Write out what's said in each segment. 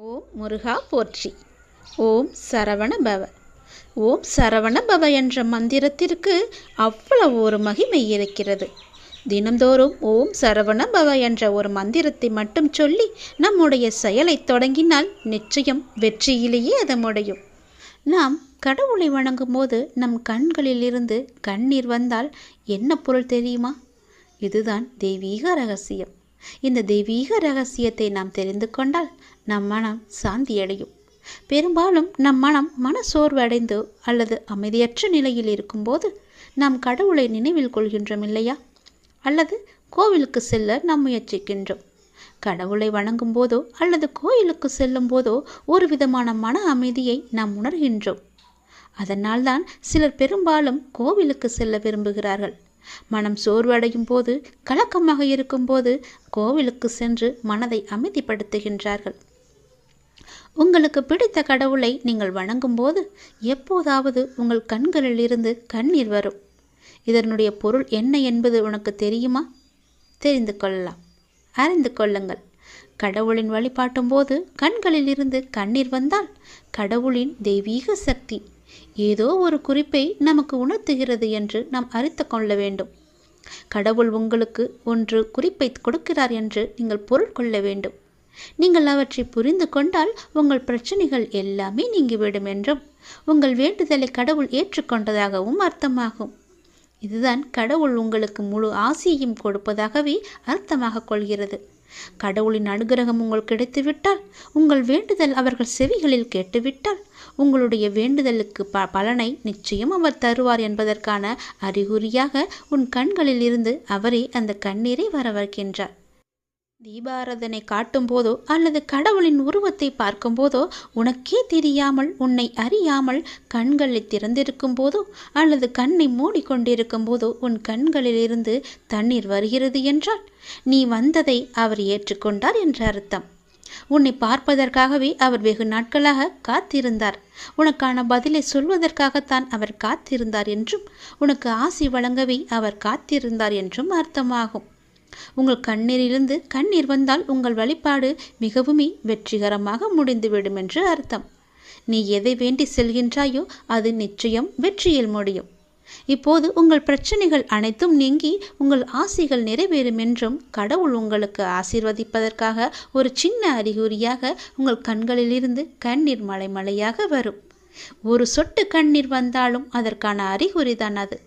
ஓம் முருகா போற்றி. ஓம் சரவண பவ. ஓம் சரவண பவ என்ற மந்திரத்திற்கு அவ்வளவு ஒரு மகிமை இருக்கிறது. தினந்தோறும் ஓம் சரவண பவ என்ற ஒரு மந்திரத்தை மட்டும் சொல்லி நம்முடைய செயலை தொடங்கினால் நிச்சயம் வெற்றியிலேயே அது முடியும். நாம் கடவுளை வணங்கும் போது நம் கண்களில் இருந்து கண்ணீர் வந்தால் என்ன பொருள் தெரியுமா? இதுதான் தெய்வீக ரகசியம். இந்த தெய்வீக ரகசியத்தை நாம் தெரிந்து கொண்டால் நம் மனம் சாந்தியடையும். பெரும்பாலும் நம் மன சோர்வடைந்து அல்லது அமைதியற்ற நிலையில் இருக்கும்போது நாம் கடவுளை நினைவில் கொள்கின்றோம் இல்லையா? அல்லது கோவிலுக்கு செல்ல நாம் முயற்சிக்கின்றோம். கடவுளை வணங்கும் போதோ அல்லது கோயிலுக்கு செல்லும் போதோ ஒரு விதமான மன அமைதியை நாம் உணர்கின்றோம். அதனால்தான் சிலர் பெரும்பாலும் கோவிலுக்கு செல்ல விரும்புகிறார்கள். மனம் சோர்வடையும் போது, கலக்கமாக இருக்கும்போது கோவிலுக்கு சென்று மனதை அமைதிப்படுத்துகின்றார்கள். உங்களுக்கு பிடித்த கடவுளை நீங்கள் வணங்கும் போது எப்போதாவது உங்கள் கண்களில் இருந்து கண்ணீர் வரும். இதனுடைய பொருள் என்ன என்பது உனக்கு தெரியுமா? தெரிந்து கொள்ளலாம், அறிந்து கொள்ளுங்கள். கடவுளின் வழிபாட்டும் போது கண்களில் இருந்து கண்ணீர் வந்தால் கடவுளின் தெய்வீக சக்தி ஏதோ ஒரு குறிப்பை நமக்கு உணர்த்துகிறது என்று நாம் அறிந்து கொள்ள வேண்டும். கடவுள் உங்களுக்கு ஒன்று குறிப்பை கொடுக்கிறார் என்று நீங்கள் பொருள் கொள்ள வேண்டும். நீங்கள் அவற்றை புரிந்து கொண்டால் உங்கள் பிரச்சனைகள் எல்லாமே நீங்கிவிடும் என்றும் உங்கள் வேண்டுதலை கடவுள் ஏற்றுக்கொண்டதாகவும் அர்த்தமாகும். இதுதான் கடவுள் உங்களுக்கு முழு ஆசியையும் கொடுப்பதாகவே அர்த்தமாக கொள்கிறது. கடவுளின் அனுகிரகம் உங்களுக்கு கிடைத்துவிட்டால், உங்கள் வேண்டுதல் அவர்கள் செவிகளில் கேட்டுவிட்டால், உங்களுடைய வேண்டுதலுக்கு பலனை நிச்சயம் அவர் தருவார் என்பதற்கான அறிகுறியாக உன் கண்களில் இருந்து அவரே அந்த கண்ணீரை வரவழைக்கின்றார். தீபாராதனை காட்டும் போதோ அல்லது கடவுளின் உருவத்தை பார்க்கும் போதோ உனக்கே தெரியாமல், உன்னை அறியாமல் கண்களை திறந்திருக்கும் போதோ அல்லது கண்ணை மூடிக்கொண்டிருக்கும் போதோ உன் கண்களில் இருந்து தண்ணீர் வருகிறது என்றால் நீ வந்ததை அவர் ஏற்றுக்கொண்டார் என்ற அர்த்தம். உன்னை பார்ப்பதற்காகவே அவர் வெகு நாட்களாக காத்திருந்தார். உனக்கான பதிலை சொல்வதற்காகத்தான் அவர் காத்திருந்தார் என்றும், உனக்கு ஆசி வழங்கவே அவர் காத்திருந்தார் என்றும் அர்த்தமாகும். உங்கள் கண்ணீரிலிருந்து கண்ணீர் வந்தால் உங்கள் வழிபாடு மிகவும் வெற்றிகரமாக முடிந்துவிடும் என்று அர்த்தம். நீ எதை வேண்டி செல்கின்றாயோ அது நிச்சயம் வெற்றியில் முடியும். இப்போது உங்கள் பிரச்சனைகள் அனைத்தும் நீங்கி உங்கள் ஆசைகள் நிறைவேறும் என்றும் கடவுள் உங்களுக்கு ஆசீர்வதிப்பதற்காக ஒரு சின்ன அறிகுறியாக உங்கள் கண்களிலிருந்து கண்ணீர் மலை மலையாக வரும். ஒரு சொட்டு கண்ணீர் வந்தாலும் அதற்கான அறிகுறிதான் அது.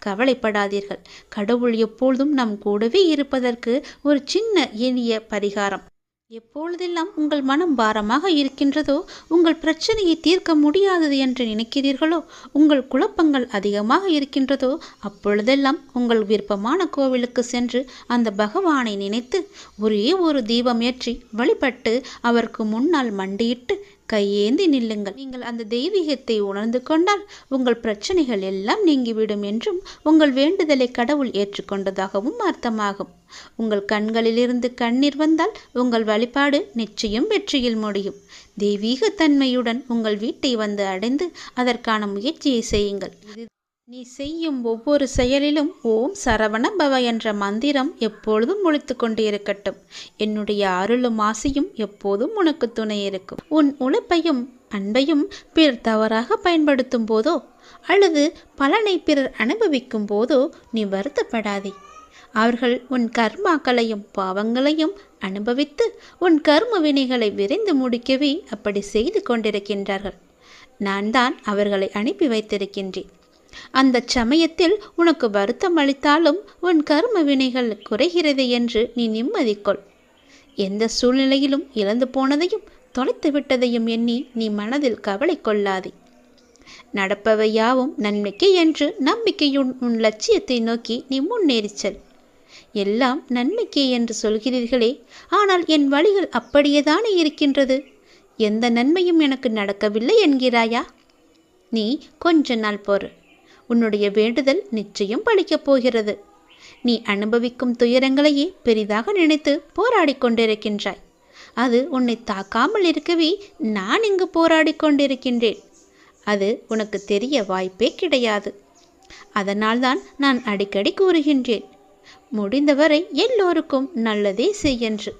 கவலைப்படாதீர்கள். கடவுள் எப்பொழுதும் நம் கூடவே இருப்பதற்கு ஒரு சின்ன எளிய பரிகாரம். எப்பொழுதெல்லாம் உங்கள் மனம் பாரமாக இருக்கின்றதோ, உங்கள் பிரச்சனையை தீர்க்க முடியாதது என்று நினைக்கிறீர்களோ, உங்கள் குழப்பங்கள் அதிகமாக இருக்கின்றதோ, அப்பொழுதெல்லாம் உங்கள் விருப்பமான கோவிலுக்கு சென்று அந்த பகவானை நினைத்து ஒரே ஒரு தீபம் ஏற்றி வழிபட்டு அவருக்கு முன்னால் மண்டியிட்டு கையேந்தி நில்லுங்கள். நீங்கள் அந்த தெய்வீகத்தை உணர்ந்து கொண்டால் உங்கள் பிரச்சனைகள் எல்லாம் நீங்கிவிடும் என்றும் உங்கள் வேண்டுதலை கடவுள் ஏற்றுக்கொண்டதாகவும் அர்த்தமாகும். உங்கள் கண்களிலிருந்து கண்ணீர் வந்தால் உங்கள் வழிபாடு நிச்சயம் வெற்றியில் முடியும். தெய்வீக தன்மையுடன் உங்கள் வீட்டை வந்து அடைந்து அதற்கான முயற்சியை செய்யுங்கள். நீ செய்யும் ஒவ்வொரு செயலிலும் ஓம் சரவண பவ என்ற மந்திரம் எப்பொழுதும் ஒலித்து கொண்டே இருக்கட்டும். என்னுடைய அருளும் ஆசையும் எப்போதும் உனக்கு துணை இருக்கும். உன் உழைப்பையும் அன்பையும் பிறர் தவறாக பயன்படுத்தும் போதோ அல்லது பலனை பிறர் அனுபவிக்கும் போதோ நீ வருத்தப்படாதே. அவர்கள் உன் கர்மாக்களையும் பாவங்களையும் அனுபவித்து உன் கர்ம வினைகளை விரைந்து முடிக்கவே அப்படி செய்து கொண்டிருக்கின்றார்கள். நான் தான் அவர்களை அனுப்பி வைத்திருக்கின்றேன். அந்த சமயத்தில் உனக்கு வருத்தம் அளித்தாலும் உன் கர்ம வினைகள் குறைகிறது என்று நீ நிம்மதி கொள். எந்த சூழ்நிலையிலும் இழந்து போனதையும் தொலைத்து விட்டதையும் எண்ணி நீ மனதில் கவலை கொள்ளாதே. நடப்பவை யாவும் நன்மைக்கு என்று நம்பிக்கையுடன் உன் லட்சியத்தை நோக்கி நீ முன்னேறிச்சல். எல்லாம் நன்மைக்கே என்று சொல்கிறீர்களே, ஆனால் என் வழிகள் அப்படியேதானே இருக்கின்றது. எந்த நன்மையும் எனக்கு நடக்கவில்லை என்கிறாயா? நீ கொஞ்ச நாள் பொறு. உன்னுடைய வேண்டுதல் நிச்சயம் பலிக்கப் போகிறது. நீ அனுபவிக்கும் துயரங்களையே பெரிதாக நினைத்து போராடி கொண்டிருக்கின்றாய். அது உன்னை தாக்காமல் இருக்கவே நான் இங்கு போராடி கொண்டிருக்கின்றேன். அது உனக்கு தெரிய வாய்ப்பே கிடையாது. அதனால்தான் நான் அடிக்கடி கூறுகின்றேன், முடிந்தவரை எல்லோருக்கும் நல்லதே செய் என்று,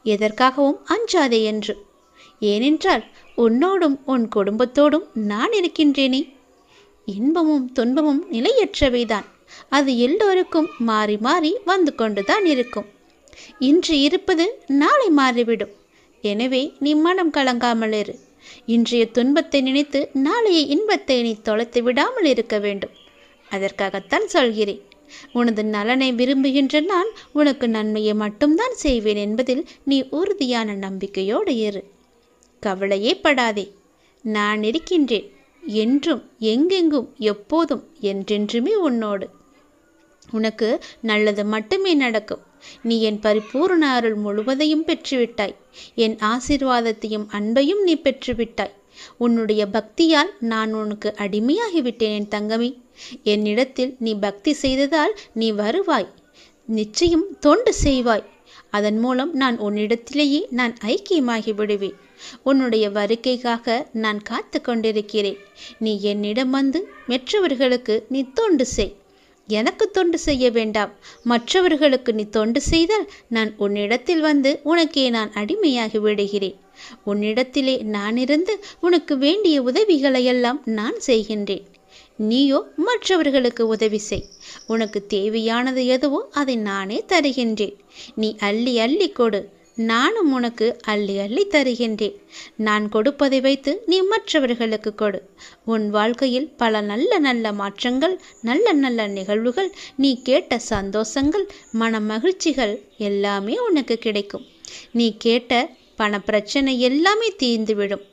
எதற்காகவும் அஞ்சாதே என்று. ஏனென்றால் உன்னோடும் உன் குடும்பத்தோடும் நான் இருக்கின்றேனே. இன்பமும் துன்பமும் நிலையற்றவைதான். அது எல்லோருக்கும் மாறி மாறி வந்து கொண்டுதான் இருக்கும். இன்று இருப்பது நாளை மாறிவிடும். எனவே நீ மனம் கலங்காமல் இரு. இன்றைய துன்பத்தை நினைத்து நாளைய இன்பத்தை நீ தொலைத்து விடாமல் இருக்க வேண்டும். அதற்காகத்தான் சொல்கிறேன். உனது நலனை விரும்புகின்ற நான் உனக்கு நன்மையை மட்டும்தான் செய்வேன் என்பதில் நீ உறுதியான நம்பிக்கையோடு இரு. கவலையே படாதே. நான் இருக்கின்றேன். என்றும் எங்கெங்கும் எப்போதும் என்றென்றுமே உன்னோடு. உனக்கு நல்லது மட்டுமே நடக்கும். நீ என் பரிபூர்ண அருள் முழுவதையும் பெற்றுவிட்டாய். என் ஆசீர்வாதத்தையும் அன்பையும் நீ பெற்றுவிட்டாய். உன்னுடைய பக்தியால் நான் உனக்கு அடிமையாகிவிட்டேன் என் தங்கமே. என்னிடத்தில் நீ பக்தி செய்ததால் நீ வருவாய். நிச்சயம் தொண்டு செய்வாய். அதன் மூலம் நான் உன்னிடத்திலேயே நான் ஐக்கியமாகி விடுவேன். உன்னுடைய வருகைக்காக நான் காத்து கொண்டிருக்கிறேன். நீ என்னிடம் வந்து மற்றவர்களுக்கு நீ தொண்டு செய். எனக்கு தொண்டு செய்ய வேண்டாம். மற்றவர்களுக்கு நீ தொண்டு செய்தால் நான் உன்னிடத்தில் வந்து உனக்கே நான் அடிமையாகி விடுகிறேன். உன்னிடத்திலே நான் இருந்து உனக்கு வேண்டிய உதவிகளையெல்லாம் நான் செய்கின்றேன். நீயோ மற்றவர்களுக்கு உதவி செய். உனக்கு தேவையானது எதுவோ அதை நானே தருகின்றேன். நீ அள்ளி அள்ளி கொடு. நானும் உனக்கு அள்ளி அள்ளி தருகின்றேன். நான் கொடுப்பதை வைத்து நீ மற்றவர்களுக்கு கொடு. உன் வாழ்க்கையில் பல நல்ல நல்ல மாற்றங்கள், நல்ல நல்ல நிகழ்வுகள், நீ கேட்ட சந்தோஷங்கள், மன மகிழ்ச்சிகள் எல்லாமே உனக்கு கிடைக்கும். நீ கேட்ட பண பிரச்சனை எல்லாமே தீர்ந்துவிடும்.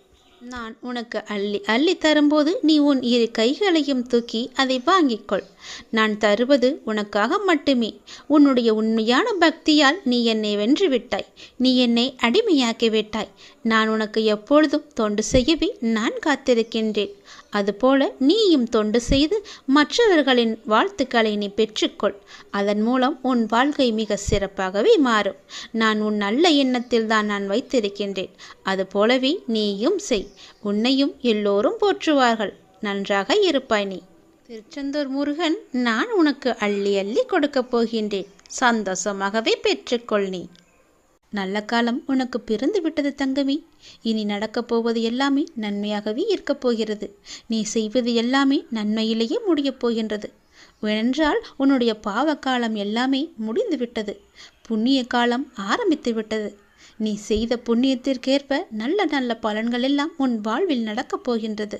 நான் உனக்கு அள்ளி அள்ளி தரும்போது நீ உன் இரு கைகளையும் தூக்கி அதை வாங்கிக்கொள். நான் தருவது உனக்காக மட்டுமே. உன்னுடைய உண்மையான பக்தியால் நீ என்னை வென்று விட்டாய். நீ என்னை அடிமையாக்கி விட்டாய். நான் உனக்கு எப்பொழுதும் தொண்டு செய்யவே நான் காத்திருக்கின்றேன். அதுபோல நீயும் தொண்டு செய்து மற்றவர்களின் வாழ்த்துக்களை நீ பெற்றுக்கொள். அதன் மூலம் உன் வாழ்க்கை மிக சிறப்பாகவே மாறும். நான் உன் நல்ல எண்ணத்தில் தான் நான் வைத்திருக்கின்றேன். அதுபோலவே நீயும் செய். உன்னையும் எல்லோரும் போற்றுவார்கள். நன்றாக இருப்பாய் நீ. திருச்செந்தூர் முருகன் நான் உனக்கு அள்ளி அள்ளி கொடுக்கப் போகின்றேன். சந்தோஷமாகவே பெற்றுக்கொள் நீ. நல்ல காலம் உனக்கு பிறந்து விட்டது தங்கமே. இனி நடக்கப் போவது எல்லாமே நன்மையாகவே இருக்கப் போகிறது. நீ செய்வது எல்லாமே நன்மையிலேயே முடியப் போகின்றது. ஏனென்றால் உன்னுடைய பாவ காலம் எல்லாமே முடிந்து விட்டது. புண்ணிய காலம் ஆரம்பித்து விட்டது. நீ செய்த புண்ணியத்திற்கேற்ப நல்ல நல்ல பலன்கள் எல்லாம் உன் வாழ்வில் நடக்கப் போகின்றது.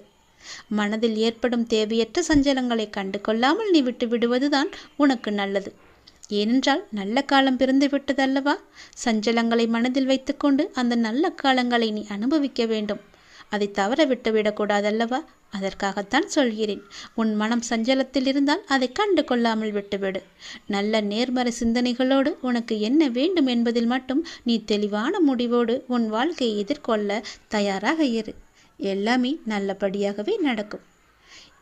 மனதில் ஏற்படும் தேவையற்ற சஞ்சலங்களை கண்டு கொள்ளாமல் நீ விட்டு விடுவதுதான் உனக்கு நல்லது. ஏனென்றால் நல்ல காலம் பிறந்து விட்டதல்லவா? சஞ்சலங்களை மனதில் வைத்துக்கொண்டு அந்த நல்ல காலங்களை நீ அனுபவிக்க வேண்டும். அதை தவற விட்டு விடக்கூடாதல்லவா? அதற்காகத்தான் சொல்கிறேன். உன் மனம் சஞ்சலத்தில் இருந்தால் அதை கண்டு கொள்ளாமல் விட்டுவிடு. நல்ல நேர்மறை சிந்தனைகளோடு உனக்கு என்ன வேண்டும் என்பதில் மட்டும் நீ தெளிவான முடிவோடு உன் வாழ்க்கையை எதிர்கொள்ள தயாராக இரு. எல்லாமே நல்லபடியாகவே நடக்கும்.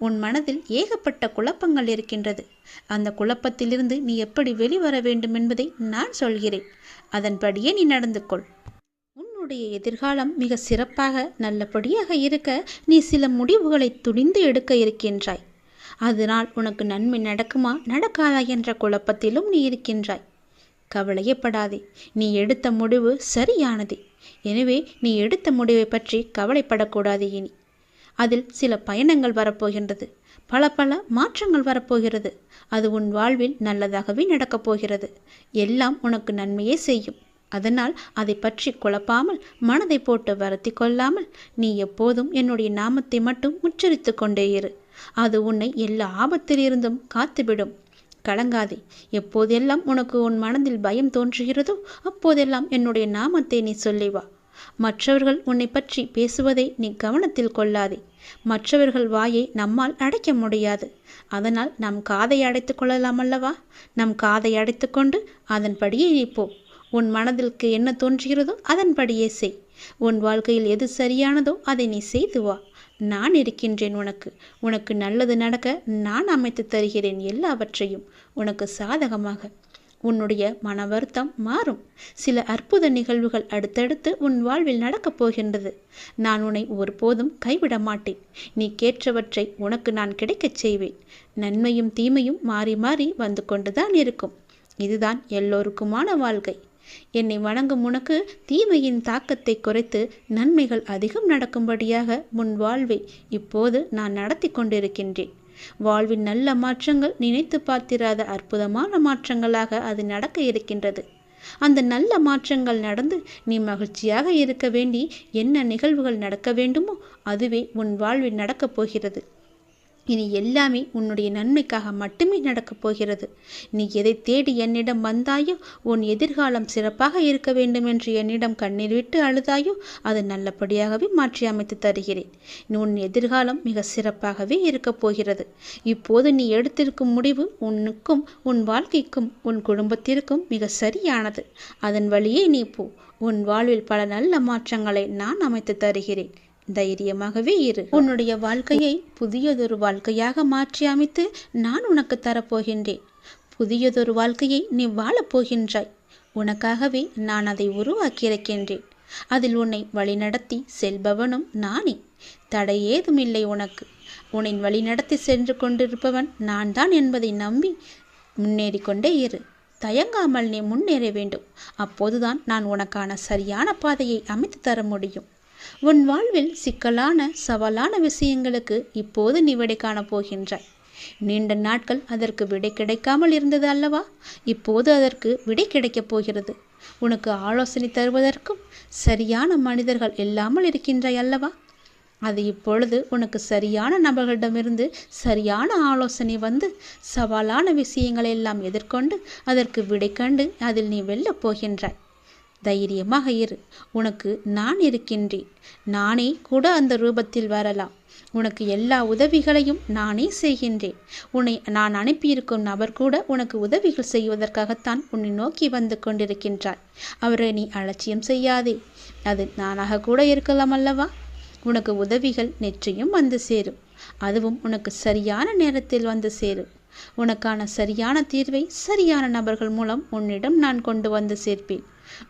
உன் மனதில் ஏகப்பட்ட குழப்பங்கள் இருக்கின்றது. அந்த குழப்பத்திலிருந்து நீ எப்படி வெளிவர வேண்டும் என்பதை நான் சொல்கிறேன். அதன்படியே நீ நடந்து கொள். உன்னுடைய எதிர்காலம் மிக சிறப்பாக நல்லபடியாக இருக்க நீ சில முடிவுகளை துணிந்து எடுக்க இருக்கின்றாய். அதனால் உனக்கு நன்மை நடக்குமா நடக்காதா என்ற குழப்பத்திலும் நீ இருக்கின்றாய். கவலையப்படாதே. நீ எடுத்த முடிவு சரியானதே. எனவே நீ எடுத்த முடிவை பற்றி கவலைப்படக்கூடாது. இனி அதில் சில பயணங்கள் வரப்போகின்றது. பல பல மாற்றங்கள் வரப்போகிறது. அது உன் வாழ்வில் நல்லதாகவே நடக்கப் போகிறது. எல்லாம் உனக்கு நன்மையே செய்யும். அதனால் அதை பற்றி குழப்பாமல் மனதை போட்டு வருத்தி கொள்ளாமல் நீ எப்போதும் என்னுடைய நாமத்தை மட்டும் உச்சரித்து கொண்டே இரு. அது உன்னை எல்லா ஆபத்திலிருந்தும் காத்துவிடும். கலங்காதே. எப்போதெல்லாம் உனக்கு உன் மனதில் பயம் தோன்றுகிறதோ அப்போதெல்லாம் என்னுடைய நாமத்தை நீ சொல்லி வா. மற்றவர்கள் உன்னை பற்றி பேசுவதை நீ கவனத்தில் கொள்ளாதே. மற்றவர்கள் வாயை நம்மால் அடைக்க முடியாது. அதனால் நம் காதை அடைத்து கொள்ளலாம் அல்லவா? நம் காதை அடைத்து கொண்டு அதன்படியே நீ போ. உன் மனதிற்கு என்ன தோன்றுகிறதோ அதன்படியே செய். உன் வாழ்க்கையில் எது சரியானதோ அதை நீ செய்து வா. நான் இருக்கின்றேன் உனக்கு. உனக்கு நல்லது நடக்க நான் அமைத்து தருகிறேன் எல்லாவற்றையும் உனக்கு சாதகமாக. உன்னுடைய மன வருத்தம் மாறும். சில அற்புத நிகழ்வுகள் அடுத்தடுத்து உன் வாழ்வில் நடக்கப் போகின்றது. நான் உன்னை ஒருபோதும் கைவிட மாட்டேன். நீ கேட்டவற்றை உனக்கு நான் கிடைக்கச் செய்வேன். நன்மையும் தீமையும் மாறி மாறி வந்து கொண்டுதான் இருக்கும். இதுதான் எல்லோருக்குமான வாழ்க்கை. என்னை வணங்கும் உனக்கு தீமையின் தாக்கத்தை குறைத்து நன்மைகள் அதிகம் நடக்கும்படியாக உன் வாழ்வை இப்போது நான் நடத்தி கொண்டிருக்கின்றேன். வாழ்வின் நல்ல மாற்றங்கள் நினைத்து பார்த்திராத அற்புதமான மாற்றங்களாக அது நடக்க இருக்கின்றது. அந்த நல்ல மாற்றங்கள் நடந்து நீ மகிழ்ச்சியாக இருக்க வேண்டி என்ன நிகழ்வுகள் நடக்க வேண்டுமோ அதுவே உன் வாழ்வில் நடக்கப் போகிறது. இனி எல்லாமே உன்னுடைய நன்மைக்காக மட்டுமே நடக்கப் போகிறது. நீ எதை தேடி என்னிடம் வந்தாயோ, உன் எதிர்காலம் சிறப்பாக இருக்க வேண்டும் என்று என்னிடம் கண்ணீர் விட்டு அழுதாயோ, அது நல்லபடியாகவே மாற்றி அமைத்து தருகிறேன். உன் எதிர்காலம் மிக சிறப்பாகவே இருக்கப் போகிறது. இப்போது நீ எடுத்திருக்கும் முடிவு உன்னுக்கும் உன் வாழ்க்கைக்கும் உன் குடும்பத்திற்கும் மிக சரியானது. அதன் வழியே நீ போ. உன் வாழ்வில் பல நல்ல மாற்றங்களை நான் அமைத்து தருகிறேன். தைரியமாகவே இரு. உன்னுடைய வாழ்க்கையை புதியதொரு வாழ்க்கையாக மாற்றி அமைத்து நான் உனக்கு தரப்போகின்றேன். புதியதொரு வாழ்க்கையை நீ வாழப்போகின்றாய். உனக்காகவே நான் அதை உருவாக்கியிருக்கின்றேன். அதில் உன்னை வழிநடத்தி செல்பவனும் நானே. தடை ஏதுமில்லை உனக்கு. உன்னை வழிநடத்தி சென்று கொண்டிருப்பவன் நான் தான் என்பதை நம்பி முன்னேறி கொண்டே இரு. தயங்காமல் நீ முன்னேற வேண்டும். அப்போதுதான் நான் உனக்கான சரியான பாதையை அமைத்து தர முடியும். உன் வாழ்வில் சிக்கலான சவாலான விஷயங்களுக்கு இப்போது நீ விடை காணப் போகின்றாய். நீண்ட நாட்கள் அதற்கு விடை கிடைக்காமல் இருந்தது அல்லவா? இப்போது அதற்கு விடை கிடைக்கப் போகிறது. உனக்கு ஆலோசனை தருவதற்கும் சரியான மனிதர்கள் இல்லாமல் இருக்கின்றாய் அல்லவா? அது இப்பொழுது உனக்கு சரியான நபர்களிடமிருந்து சரியான ஆலோசனை வந்து சவாலான விஷயங்களை எல்லாம் எதிர்கொண்டு அதற்கு விடை கண்டு அதில் நீ வெல்லப் போகின்றாய். தைரியமாக இரு. உனக்கு நான் இருக்கின்றேன். நானே கூட அந்த ரூபத்தில் வரலாம். உனக்கு எல்லா உதவிகளையும் நானே செய்கின்றேன். உன்னை நான் அனுப்பியிருக்கும் நபர் கூட உனக்கு உதவிகள் செய்வதற்காகத்தான் உன்னை நோக்கி வந்து கொண்டிருக்கின்றார். அவரை நீ அலட்சியம் செய்யாதே. அது நானாக கூட இருக்கலாம் அல்லவா? உனக்கு உதவிகள் நிச்சயம் வந்து சேரும். அதுவும் உனக்கு சரியான நேரத்தில் வந்து சேரும். உனக்கான சரியான தீர்வை சரியான நபர்கள் மூலம் உன்னிடம் நான் கொண்டு வந்து சேர்ப்பேன்.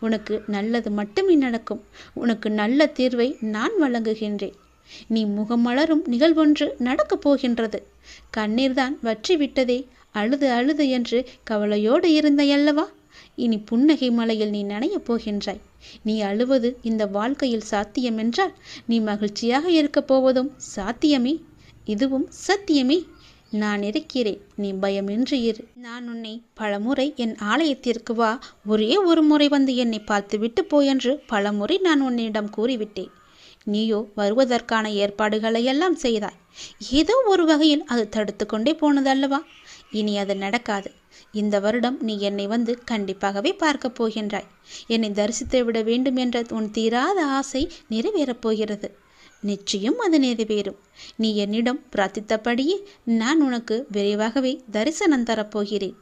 உனக்கு நல்லது மட்டுமே நடக்கும். உனக்கு நல்ல தீர்வை நான் வழங்குகின்றேன். நீ முகமலரும் நிகழ்வொன்று நடக்கப் போகின்றது. கண்ணீர்தான் வற்றி விட்டதே, அழுது அழுது என்று கவலையோடு இருந்தையல்லவா? இனி புன்னகை மலையில் நீ நனையப் போகின்றாய். நீ அழுவது இந்த வாழ்க்கையில் சாத்தியம் என்றால் நீ மகிழ்ச்சியாக இருக்கப் போவதும் சாத்தியமே. இதுவும் சத்தியமே. நான் இருக்கிறேன். நீ பயமின்றி இரு. நான் உன்னை பலமுறை என் ஆலயத்திற்கு வா, ஒரே ஒரு முறை வந்து என்னை பார்த்துவிட்டு போயென்று பலமுறை நான் உன்னிடம் கூறிவிட்டேன். நீயோ வருவதற்கான ஏற்பாடுகளையெல்லாம் செய்தாய். ஏதோ ஒரு வகையில் அது தடுத்து கொண்டே போனதல்லவா? இனி அது நடக்காது. இந்த வருடம் நீ என்னை வந்து கண்டிப்பாகவே பார்க்கப் போகின்றாய். என்னை தரிசித்து விட வேண்டும் என்ற உன் தீராத ஆசை நிறைவேறப் போகிறது. நிச்சயம் அது நிறைவேறும். நீ என்னிடம் பிரார்த்தித்தபடியே நான் உனக்கு விரைவாகவே தரிசனம் தரப்போகிறேன்.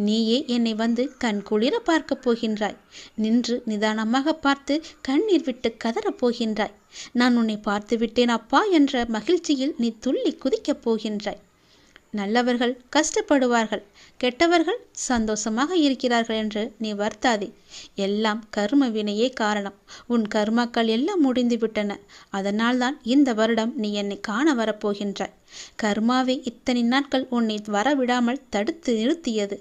நீயே என்னை வந்து கண் குளிர பார்க்கப் போகின்றாய். நின்று நிதானமாக பார்த்து கண்ணீர் விட்டு கதறப் போகின்றாய். நான் உன்னை பார்த்து விட்டேன் அப்பா என்ற மகிழ்ச்சியில் நீ துள்ளி குதிக்கப் போகின்றாய். நல்லவர்கள் கஷ்டப்படுவார்கள், கெட்டவர்கள் சந்தோஷமாக இருக்கிறார்கள் என்று நீ வருத்தாதே. எல்லாம் கர்ம வினையே காரணம். உன் கர்மாக்கள் எல்லாம் முடிந்துவிட்டன. அதனால்தான் இந்த வருடம் நீ என்னை காண வரப்போகின்றாய். கர்மாவை இத்தனை நாட்கள் உன்னை வரவிடாமல் தடுத்து நிறுத்தியது.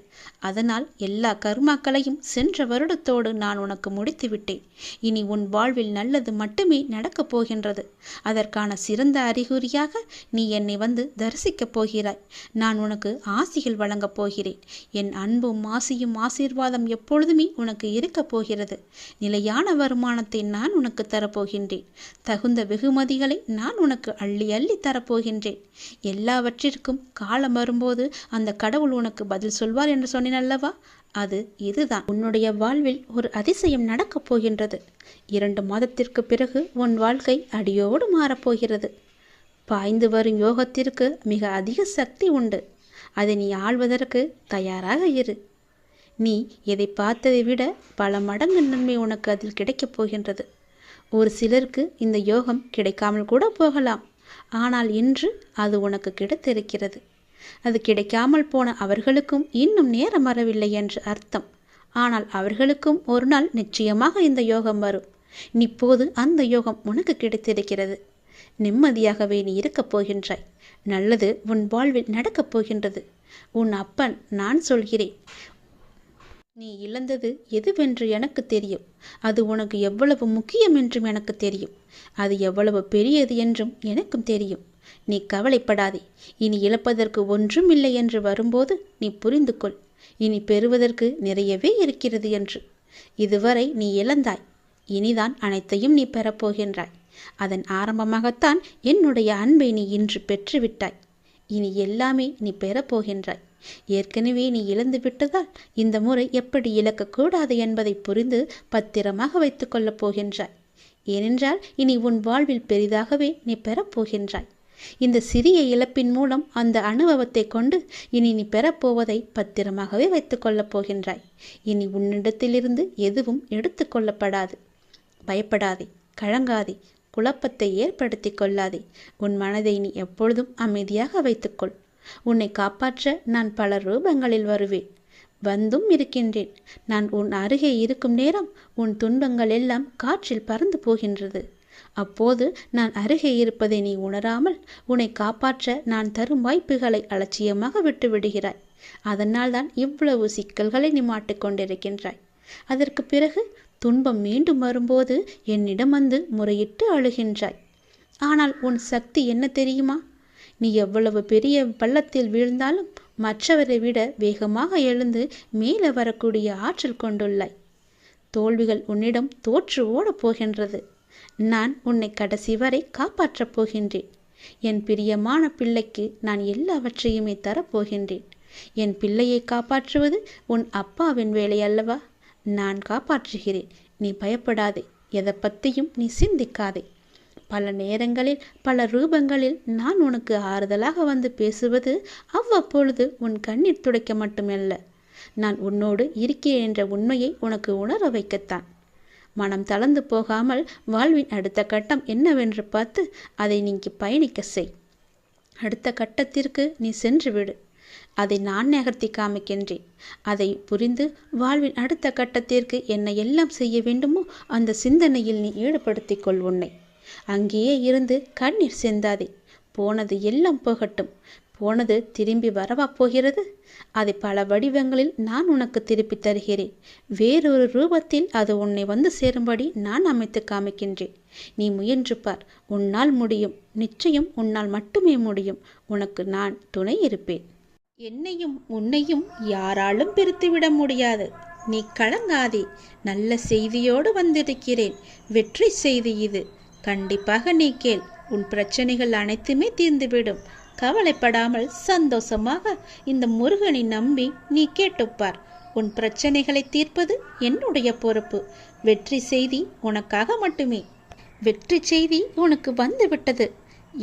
அதனால் எல்லா கர்மாக்களையும் சென்ற வருடத்தோடு நான் உனக்கு முடித்து விட்டேன். இனி உன் வாழ்வில் நல்லது மட்டுமே நடக்கப் போகின்றது. அதற்கான சிறந்த அறிகுறியாக நீ என்னை வந்து தரிசிக்கப் போகிறாய். நான் உனக்கு ஆசிகள் வழங்கப் போகிறேன். என் அன்பும் ஆசியும் ஆசீர்வாதம் எப்பொழுதுமே உனக்கு இருக்கப் போகிறது. நிலையான வருமானத்தை நான் உனக்கு தரப்போகின்றேன். தகுந்த வெகுமதிகளை நான் உனக்கு அள்ளி அள்ளி தரப்போகின்றேன். எல்லாவற்றிற்கும் காலம் வரும்போது அந்த கடவுள் உனக்கு பதில் சொல்வார் என்று சொன்னேன் அல்லவா? அது இதுதான். உன்னுடைய வாழ்வில் ஒரு அதிசயம் நடக்கப் போகின்றது. 2 மாதத்திற்கு பிறகு உன் வாழ்க்கை அடியோடு மாறப்போகிறது. பாய்ந்து வரும் யோகத்திற்கு மிக அதிக சக்தி உண்டு. அதை நீ ஆள்வதற்கு தயாராக இரு. நீ எதை பார்த்ததை விட பல மடங்கு நன்மை உனக்கு அதில் கிடைக்கப் போகின்றது. ஒரு சிலருக்கு இந்த யோகம் கிடைக்காமல் கூட போகலாம். ஆனால் இன்று அது உனக்கு கிடைத்திருக்கிறது. அது கிடைக்காமல் போன அவர்களுக்கும் இன்னும் நேரம் வரவில்லை என்று அர்த்தம். ஆனால் அவர்களுக்கும் ஒரு நாள் நிச்சயமாக இந்த யோகம் வரும். இப்போது அந்த யோகம் உனக்கு கிடைத்திருக்கிறது. நிம்மதியாகவே நீ இருக்கப் போகின்றாய். நல்லது உன் வாழ்வில் நடக்கப் போகின்றது. உன் அப்பன் நான் சொல்கிறேன். நீ இழந்தது எதுவென்று எனக்கு தெரியும். அது உனக்கு எவ்வளவு முக்கியம் என்றும் எனக்கு தெரியும். அது எவ்வளவு பெரியது என்றும் எனக்கும் தெரியும். நீ கவலைப்படாதே. இனி இழப்பதற்கு ஒன்றும் இல்லை என்று வரும்போது நீ புரிந்து கொள். இனி பெறுவதற்கு நிறையவே இருக்கிறது என்று. இதுவரை நீ இழந்தாய். இனிதான் அனைத்தையும் நீ பெறப்போகின்றாய். அதன் ஆரம்பமாகத்தான் என்னுடைய அன்பை நீ இன்று பெற்றுவிட்டாய். இனி எல்லாமே நீ பெறப்போகின்றாய். ஏற்கனவே நீ இழந்து விட்டதால் இந்த முறை எப்படி இழக்கக்கூடாது என்பதை புரிந்து பத்திரமாக வைத்து கொள்ளப் போகின்றாய். ஏனென்றால் இனி உன் வாழ்வில் பெரிதாகவே நீ பெறப்போகின்றாய். இந்த சிறிய இழப்பின் மூலம் அந்த அனுபவத்தை கொண்டு இனி நீ பெறப்போவதை பத்திரமாகவே வைத்து கொள்ளப் போகின்றாய். இனி உன்னிடத்திலிருந்து எதுவும் எடுத்து கொள்ளப்படாது. பயப்படாதே, கலங்காதே, குழப்பத்தை ஏற்படுத்தி கொள்ளாதே. உன் மனதை நீ எப்பொழுதும் அமைதியாக வைத்துக்கொள். உன்னை காப்பாற்ற நான் பல ரூபங்களில் வருவேன், வந்தும் இருக்கின்றேன். நான் உன் அருகே இருக்கும் நேரம் உன் துன்பங்கள் எல்லாம் காற்றில் பறந்து போகின்றது. அப்போது நான் அருகே இருப்பதை நீ உணராமல் உன்னை காப்பாற்ற நான் தரும் வாய்ப்புகளை அலட்சியமாக விட்டு விடுகிறாய். அதனால்தான் இவ்வளவு சிக்கல்களை நீ மாட்டிக்கொண்டிருக்கின்றாய். அதற்கு பிறகு துன்பம் மீண்டும் வரும்போது என்னிடம் வந்து முறையிட்டு அழுகின்றாய். ஆனால் உன் சக்தி என்ன தெரியுமா? நீ எவ்வளவு பெரிய பள்ளத்தில் வீழ்ந்தாலும் மற்றவரை விட வேகமாக எழுந்து மேலே வரக்கூடிய ஆற்றல் கொண்டுள்ளாய். தோல்விகள் உன்னிடம் தோற்று ஓடப் போகின்றது. நான் உன்னை கடைசி வரை காப்பாற்றப் போகின்றேன். என் பிரியமான பிள்ளைக்கு நான் எல்லாவற்றையுமே தரப்போகின்றேன். என் பிள்ளையை காப்பாற்றுவது உன் அப்பாவின் வேலை அல்லவா? நான் காப்பாற்றுகிறேன். நீ பயப்படாதே. எதை பற்றியும் நீ சிந்திக்காதே. பல நேரங்களில் பல ரூபங்களில் நான் உனக்கு ஆறுதலாக வந்து பேசுவது அவ்வப்பொழுது உன் கண்ணீர் துடைக்க மட்டுமல்ல, நான் உன்னோடு இருக்கிறேன் என்ற உண்மையை உனக்கு உணர வைக்கத்தான். மனம் தளர்ந்து போகாமல் வாழ்வின் அடுத்த கட்டம் என்னவென்று பார்த்து அதை நீங்கி பயணிக்க செய். அடுத்த கட்டத்திற்கு நீ சென்று விடு. அதை நான் நகர்த்தி காமிக்கின்றேன். அதை புரிந்து வாழ்வின் அடுத்த கட்டத்திற்கு என்ன எல்லாம் செய்ய வேண்டுமோ அந்த சிந்தனையில் நீ ஈடுபடுத்திக் கொள் உன்னை. அங்கேயே இருந்து கண்ணீர் சிந்தாதே. போனது எல்லாம் போகட்டும். போனது திரும்பி வரவா போகிறது? அதை பல வடிவங்களில் நான் உனக்கு திருப்பி தருகிறேன். வேறொரு ரூபத்தில் அது உன்னை வந்து சேரும்படி நான் அமைத்து காமிக்கின்றேன். நீ முயன்று பார். உன்னால் முடியும். நிச்சயம் உன்னால் மட்டுமே முடியும். உனக்கு நான் துணை இருப்பேன். என்னையும் உன்னையும் யாராலும் பிரித்துவிட முடியாது. நீ கலங்காதே. நல்ல செய்தியோடு வந்திருக்கிறேன். வெற்றி செய்தி இது. கண்டிப்பாக நீ கேள். உன் பிரச்சனைகள் அனைத்துமே தீர்ந்துவிடும். கவலைப்படாமல் சந்தோஷமாக இந்த முருகனை நம்பி நீ கேட்டுப்பார். உன் பிரச்சனைகளை தீர்ப்பது என்னுடைய பொறுப்பு. வெற்றி செய்தி உனக்காக மட்டுமே. வெற்றி செய்தி உனக்கு வந்துவிட்டது.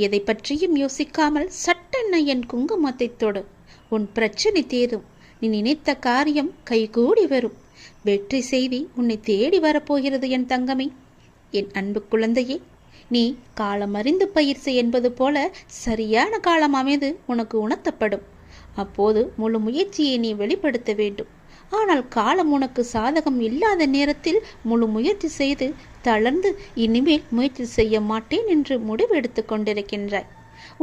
எதை பற்றியும் யோசிக்காமல் சட்டென்ன என் குங்குமத்தை தொடு. உன் பிரச்சனை தீரும். நீ நினைத்த காரியம் கைகூடி வரும். வெற்றி செய்தி உன்னை தேடி வரப்போகிறது என் தங்கமே. என் அன்பு குழந்தையே, நீ காலம் அறிந்து பயிற்சி என்பது போல சரியான காலம் அமைது உனக்கு உணர்த்தப்படும். அப்போது முழு முயற்சியை நீ வெளிப்படுத்த வேண்டும். ஆனால் காலம் உனக்கு சாதகம் இல்லாத நேரத்தில் முழு முயற்சி செய்து தளர்ந்து இனிமேல் முயற்சி செய்ய மாட்டேன் என்று முடிவெடுத்து கொண்டிருக்கின்றாய்.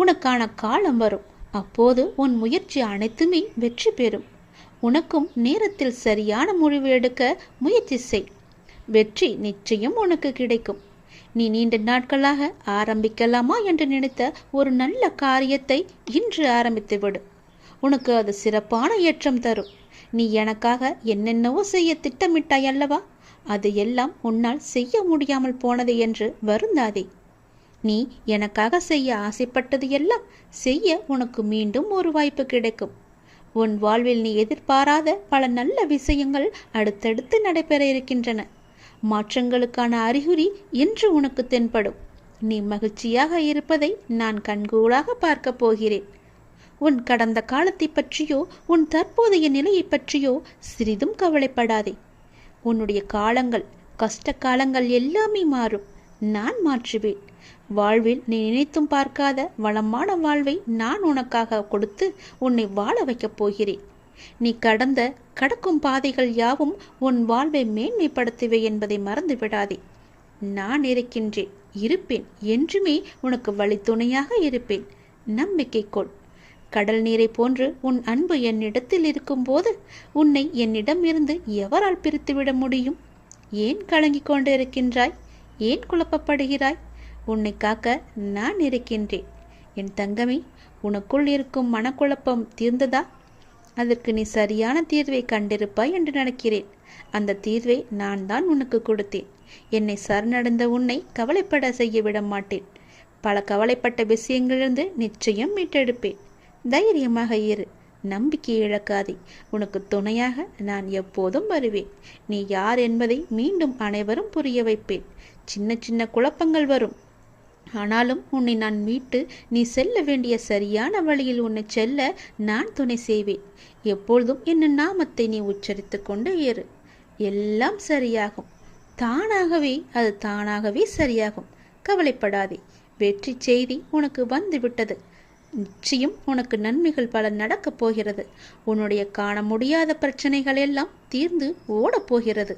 உனக்கான காலம் வரும். அப்போது உன் முயற்சி அனைத்துமே வெற்றி பெறும். உனக்கும் நேரத்தில் சரியான முடிவு எடுக்க முயற்சி செய். வெற்றி நிச்சயம் உனக்கு கிடைக்கும். நீ நீண்ட நாட்களாக ஆரம்பிக்கலாமா என்று நினைத்த ஒரு நல்ல காரியத்தை இன்று ஆரம்பித்து விடு. உனக்கு அது சிறப்பான ஏற்றம் தரும். நீ எனக்காக என்னென்னவோ செய்ய திட்டமிட்டாய் அல்லவா? அது எல்லாம் உன்னால் செய்ய முடியாமல் போனது என்று வருந்தாதே. நீ எனக்காக செய்ய ஆசைப்பட்டது எல்லாம் செய்ய உனக்கு மீண்டும் ஒரு வாய்ப்பு கிடைக்கும். உன் வாழ்வில் நீ எதிர்பாராத பல நல்ல விஷயங்கள் அடுத்தடுத்து நடைபெற இருக்கின்றன. மாற்றங்களுக்கான அறிகுறி என்று உனக்கு தென்படும். நீ மகிழ்ச்சியாக இருப்பதை நான் கண்கூடாக பார்க்க போகிறேன். உன் கடந்த காலத்தை பற்றியோ உன் தற்போதைய நிலையை பற்றியோ சிறிதும் கவலைப்படாதே. உன்னுடைய காலங்கள், கஷ்ட காலங்கள் எல்லாமே மாறும். நான் மாற்றுவேன். வாழ்வில் நீ நினைத்தும் பார்க்காத வளமான வாழ்வை நான் உனக்காக கொடுத்து உன்னை வாழ வைக்கப் போகிறேன். நீ கடக்கும் பாதைகள் யாவும் உன் வாழ்வை மேன்மைப்படுத்துவே என்பதை மறந்து விடாதே. நான் இருப்பேன். என்றுமே உனக்கு வழித்துணையாக இருப்பேன். நம்பிக்கை கொள். கடல் நீரை போன்று உன் அன்பு என்னிடத்தில் இருக்கும்போது உன்னை என்னிடம் இருந்து எவரால் பிரித்துவிட முடியும்? ஏன் கலங்கிக் கொண்டு இருக்கின்றாய்? ஏன் குழப்பப்படுகிறாய்? உன்னை காக்க நான் இருக்கின்றேன். என் தங்கமே, உனக்குள் இருக்கும் மனக்குழப்பம் தீர்ந்ததா? அதற்கு நீ சரியான தீர்வை கண்டிருப்பாய் என்று நினைக்கிறேன். அந்த தீர்வை நான் தான் உனக்கு கொடுத்தேன். என்னை சரணடைந்த உன்னை கவலைப்பட செய்ய விட மாட்டேன். பல கவலைப்பட்ட விஷயங்களிலிருந்து நிச்சயம் மீட்டெடுப்பேன். தைரியமாக இரு, நம்பிக்கை இழக்காதே. உனக்கு துணையாக நான் எப்போதும் வருவேன். நீ யார் என்பதை மீண்டும் அனைவரும் புரிய வைப்பேன். சின்ன சின்ன குழப்பங்கள் வரும், ஆனாலும் உன்னை நான் மீட்டு நீ செல்ல வேண்டிய சரியான வழியில் உன்னை செல்ல நான் துணை செய்வேன். எப்பொழுதும் என் நாமத்தை நீ உச்சரித்து கொண்டு ஏறு. எல்லாம் சரியாகும். அது தானாகவே சரியாகும். கவலைப்படாதே. வெற்றி செய்தி உனக்கு வந்து விட்டது. நிச்சயம் உனக்கு நன்மைகள் பல நடக்கப் போகிறது. உன்னுடைய காண முடியாத பிரச்சனைகள் எல்லாம் தீர்ந்து ஓடப் போகிறது.